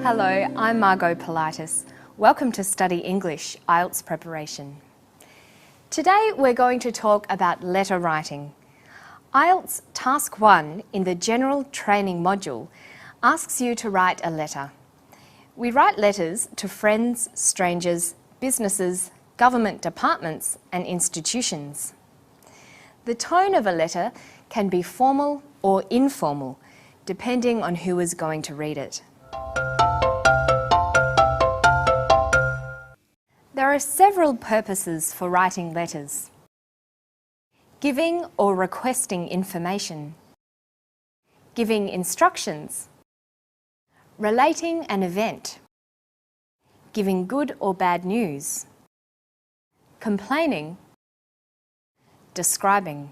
Hello, I'm Margot Politis. Welcome to Study English, Ielts preparation. Today we're going to talk about letter writing. Ielts Task 1 in the General Training module asks you to write a letter. We write letters to friends, strangers, businesses, government departments and institutions. The tone of a letter can be formal or informal, depending on who is going to read it. There are several purposes for writing letters. Giving or requesting information. Giving instructions. Relating an event. Giving good or bad news. Complaining. Describing.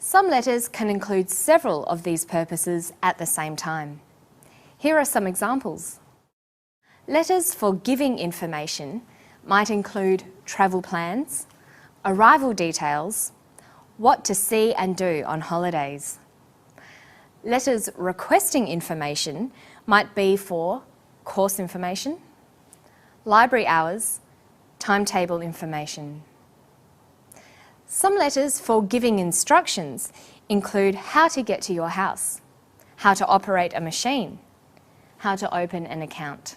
Some letters can include several of these purposes at the same time. Here are some examples. Letters for giving information might include travel plans, arrival details, what to see and do on holidays. Letters requesting information might be for course information, library hours, timetable information. Some letters for giving instructions include how to get to your house, how to operate a machine, how to open an account,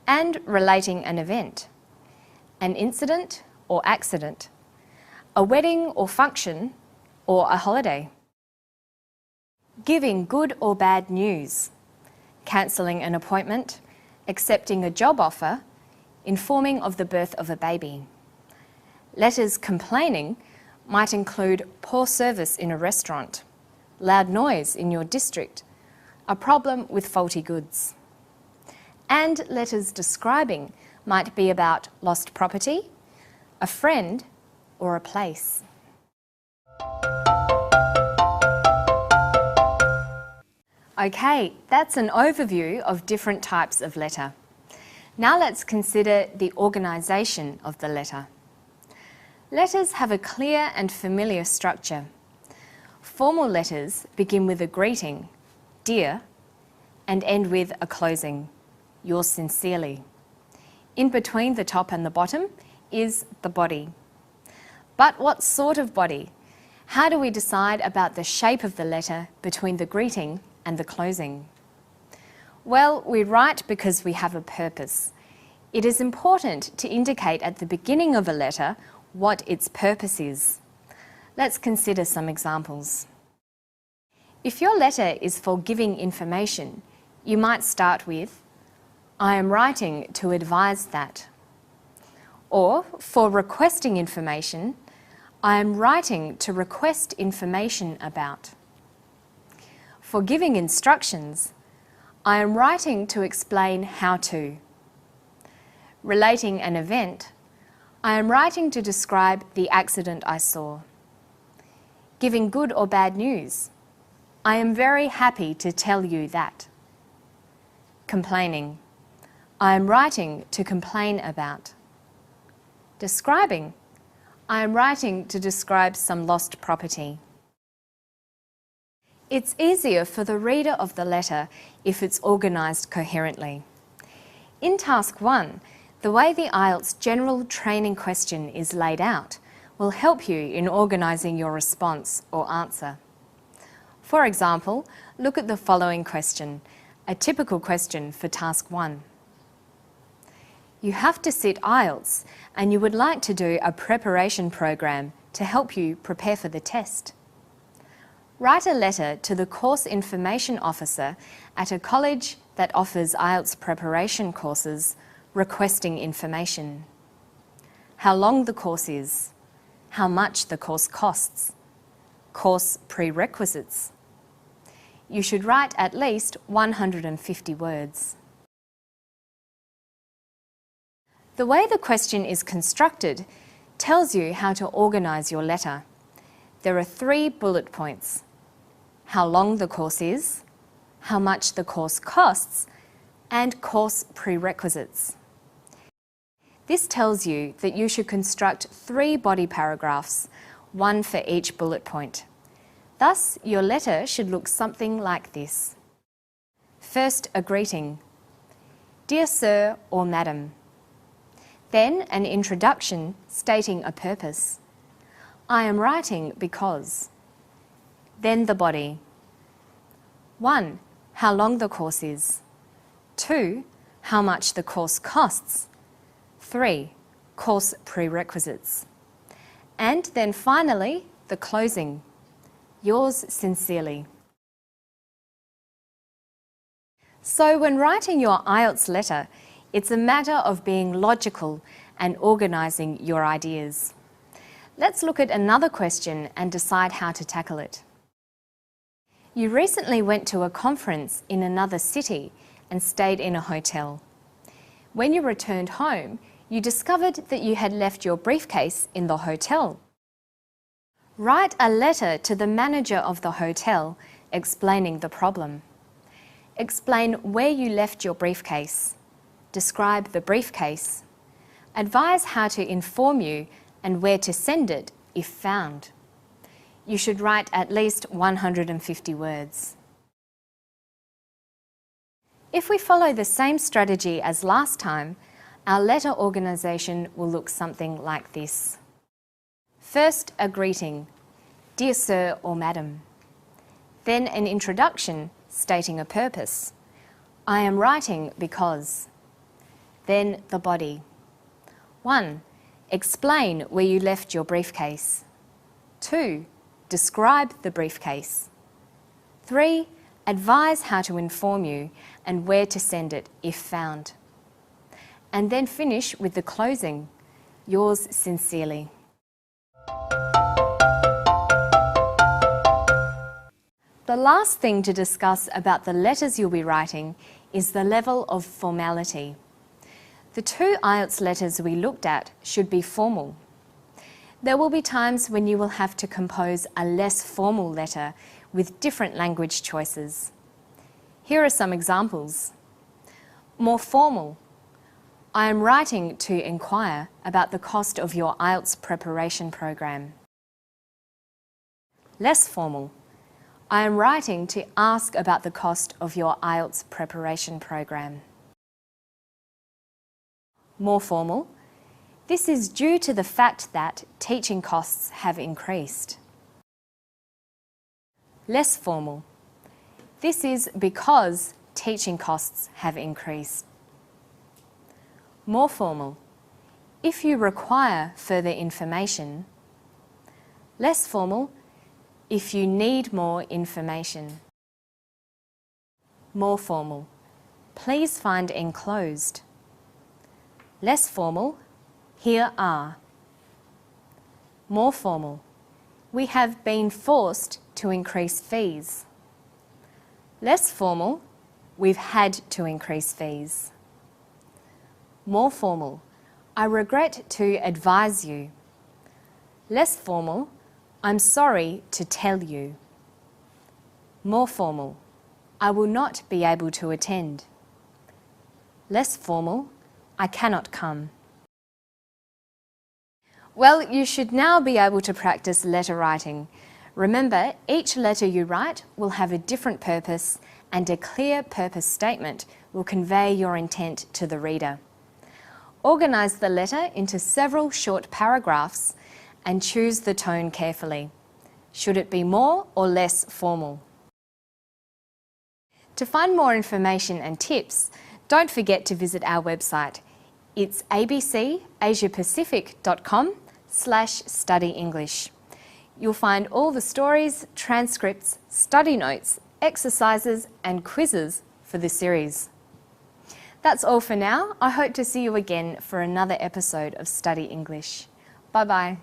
and relating an event, an incident or accident, a wedding or function, or a holiday. Giving good or bad news, cancelling an appointment, accepting a job offer, informing of the birth of a baby. Letters complaining might include poor service in a restaurant, loud noise in your district, a problem with faulty goods. And letters describing might be about lost property, a friend, or a place. Okay, that's an overview of different types of letter. Now let's consider the organisation of the letter. Letters have a clear and familiar structure. Formal letters begin with a greeting, dear, and end with a closing, yours sincerely. In between the top and the bottom is the body. But what sort of body? How do we decide about the shape of the letter between the greeting and the closing? Well, we write because we have a purpose. It is important to indicate at the beginning of a letter what its purpose is. Let's consider some examples. If your letter is for giving information, you might start with, I am writing to advise that. Or, for requesting information, I am writing to request information about. For giving instructions, I am writing to explain how to. Relating an event, I am writing to describe the accident I saw. Giving good or bad news, I am very happy to tell you that. Complaining, I am writing to complain about. Describing, I am writing to describe some lost property. It's easier for the reader of the letter if it's organised coherently. In Task 1, the way the Ielts General Training question is laid out will help you in organising your response or answer. For example, look at the following question, a typical question for Task 1. You have to sit Ielts and you would like to do a preparation program to help you prepare for the test. Write a letter to the course information officer at a college that offers Ielts preparation courses requesting information. How long the course is, how much the course costs, course prerequisites. You should write at least 150 words. The way the question is constructed tells you how to organise your letter. There are 3 bullet points: how long the course is, how much the course costs, and course prerequisites. This tells you that you should construct 3 body paragraphs, 1 for each bullet point. Thus, your letter should look something like this. First, a greeting. Dear Sir or Madam. Then, an introduction stating a purpose. I am writing because. Then the body. 1. How long the course is. 2. How much the course costs. 3. Course prerequisites. And then finally, the closing. Yours sincerely. So when writing your Ielts letter, it's a matter of being logical and organising your ideas. Let's look at another question and decide how to tackle it. You recently went to a conference in another city and stayed in a hotel. When you returned home, you discovered that you had left your briefcase in the hotel. Write a letter to the manager of the hotel explaining the problem. Explain where you left your briefcase. Describe the briefcase. Advise how to inform you and where to send it if found. You should write at least 150 words. If we follow the same strategy as last time, our letter organisation will look something like this. First, a greeting. Dear Sir or Madam. Then an introduction stating a purpose. I am writing because. Then the body. 1. Explain where you left your briefcase. 2. Describe the briefcase. 3. Advise how to inform you and where to send it if found. And then finish with the closing. Yours sincerely. The last thing to discuss about the letters you'll be writing is the level of formality. The 2 Ielts letters we looked at should be formal. There will be times when you will have to compose a less formal letter with different language choices. Here are some examples. More formal. I am writing to inquire about the cost of your Ielts preparation program. Less formal. I am writing to ask about the cost of your Ielts preparation program. More formal. This is due to the fact that teaching costs have increased. Less formal. This is because teaching costs have increased. More formal. If you require further information. Less formal. If you need more information. More formal. Please find enclosed. Less formal. Here are. More formal. We have been forced to increase fees. Less formal. We've had to increase fees. More formal. I regret to advise you. Less formal. I'm sorry to tell you. More formal. I will not be able to attend. Less formal. I cannot come. Well, you should now be able to practice letter writing. Remember, each letter you write will have a different purpose, and a clear purpose statement will convey your intent to the reader. Organise the letter into several short paragraphs and choose the tone carefully. Should it be more or less formal? To find more information and tips, don't forget to visit our website. It's abcasiapacific.com/study English. You'll find all the stories, transcripts, study notes, exercises and quizzes for this series. That's all for now. I hope to see you again for another episode of Study English. Bye-bye.